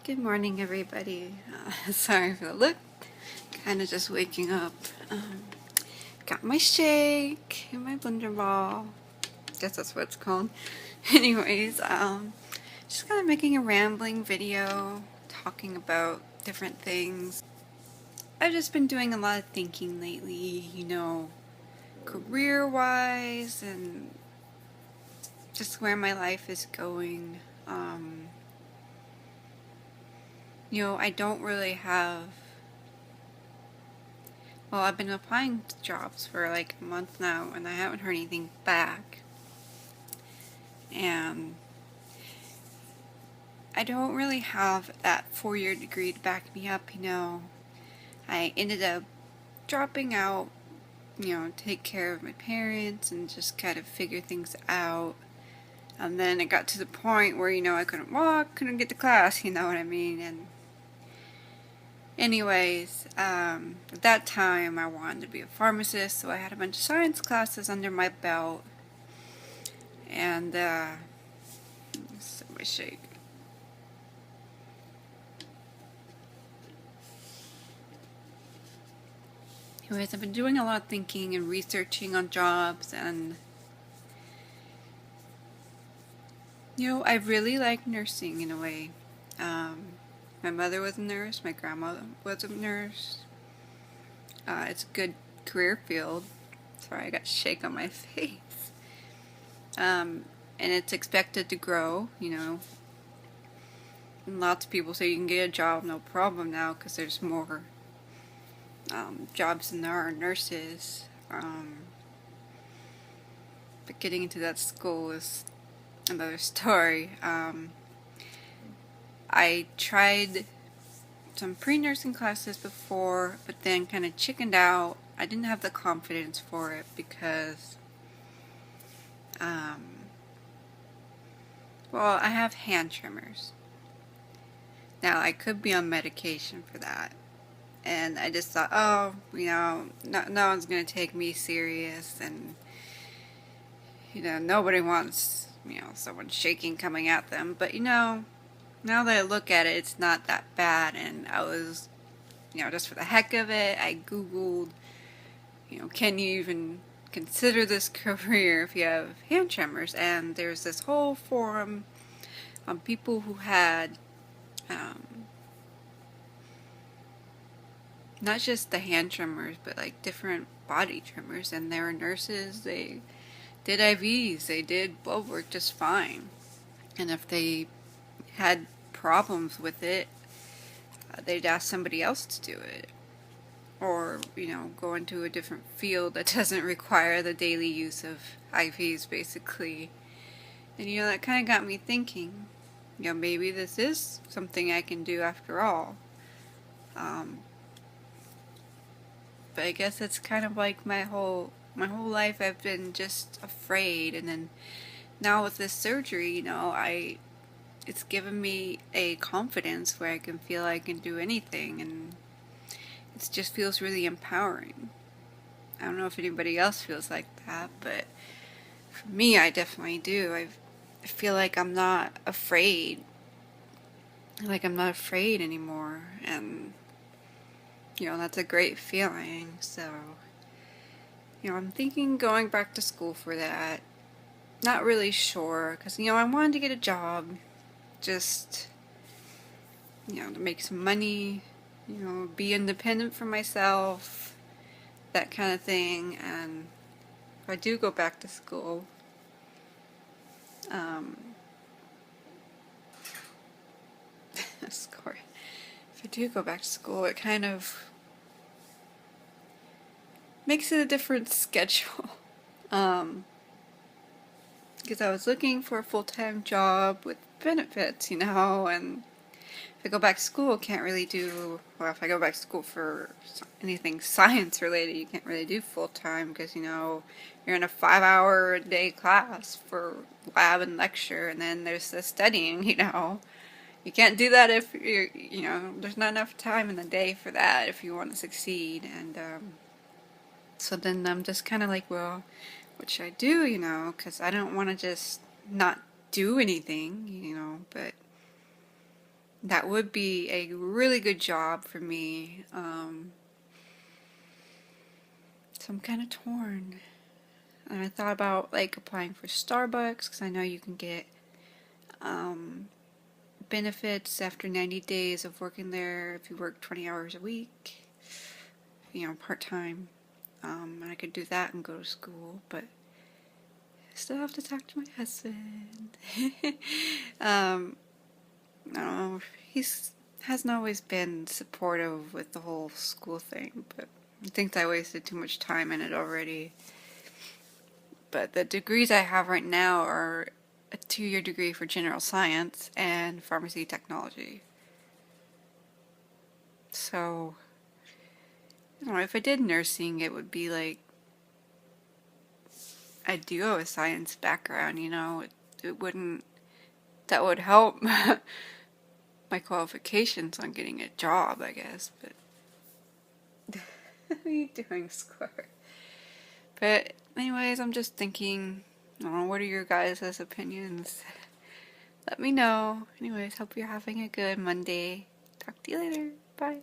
Good morning, everybody. Sorry for the look. Kind of just waking up. Got my shake and my Blender Ball. Guess that's what it's called. Anyways, just kind of making a rambling video, talking about different things. I've just been doing a lot of thinking lately, career-wise and just where my life is going. I don't really have... Well, I've been applying to jobs for like a month now, and I haven't heard anything back. And I don't really have that 4-year degree to back me up, I ended up dropping out, take care of my parents and just kind of figure things out. And then it got to the point where, I couldn't walk, couldn't get to class, you know what I mean? And anyways, at that time I wanted to be a pharmacist, so I had a bunch of science classes under my belt. And, let's my shake. Anyways, I've been doing a lot of thinking and researching on jobs, and I really like nursing in a way. My mother was a nurse, my grandma was a nurse. It's a good career field. Sorry, I got shake on my face. And it's expected to grow, And lots of people say you can get a job no problem now because there's more jobs than there are nurses. But getting into that school is another story. I tried some pre-nursing classes before, but then kind of chickened out. I didn't have the confidence for it because, well, I have hand tremors. Now, I could be on medication for that. And I just thought, no one's going to take me serious, and, nobody wants, someone shaking coming at them. But, now that I look at it, it's not that bad. And I was, just for the heck of it, I Googled, can you even consider this career if you have hand tremors? And there's this whole forum on people who had not just the hand tremors, but like different body tremors, and they were nurses. They did IVs, they did blood work just fine. And if they had problems with it, they'd ask somebody else to do it, or go into a different field that doesn't require the daily use of IVs, basically. And that kind of got me thinking, maybe this is something I can do after all. But I guess it's kind of like my whole life I've been just afraid, and then now with this surgery, it's given me a confidence where I can feel I can do anything, and it just feels really empowering. I don't know if anybody else feels like that, but for me, I definitely do. I feel like I'm not afraid. Like I'm not afraid anymore, and that's a great feeling. So, I'm thinking going back to school for that. Not really sure, because, I wanted to get a job, just, to make some money, be independent for myself, that kind of thing. And if I do go back to school, sorry. If I do go back to school, it kind of makes it a different schedule. Because I was looking for a full-time job with benefits, and if I go back to school, can't really do, well, if I go back to school for anything science related, you can't really do full-time because, you're in a 5-hour-a-day class for lab and lecture, and then there's the studying, You can't do that if you're, there's not enough time in the day for that if you want to succeed. And so then I'm just kind of like, well, what should I do, because I don't want to just not do anything, but that would be a really good job for me. So I'm kind of torn. And I thought about like applying for Starbucks because I know you can get um, benefits after 90 days of working there if you work 20 hours a week, part time. And I could do that and go to school, but I still have to talk to my husband. I don't know. He's hasn't always been supportive with the whole school thing, but he thinks I wasted too much time in it already. But the degrees I have right now are a 2-year degree for general science and pharmacy technology. So, I don't know, if I did nursing, it would be like, I do have a science background, it wouldn't, that would help my qualifications on getting a job, I guess, but. What are you doing, Squirt? But, anyways, I'm just thinking, I don't know, what are your guys' opinions? Let me know. Anyways, hope you're having a good Monday. Talk to you later. Bye.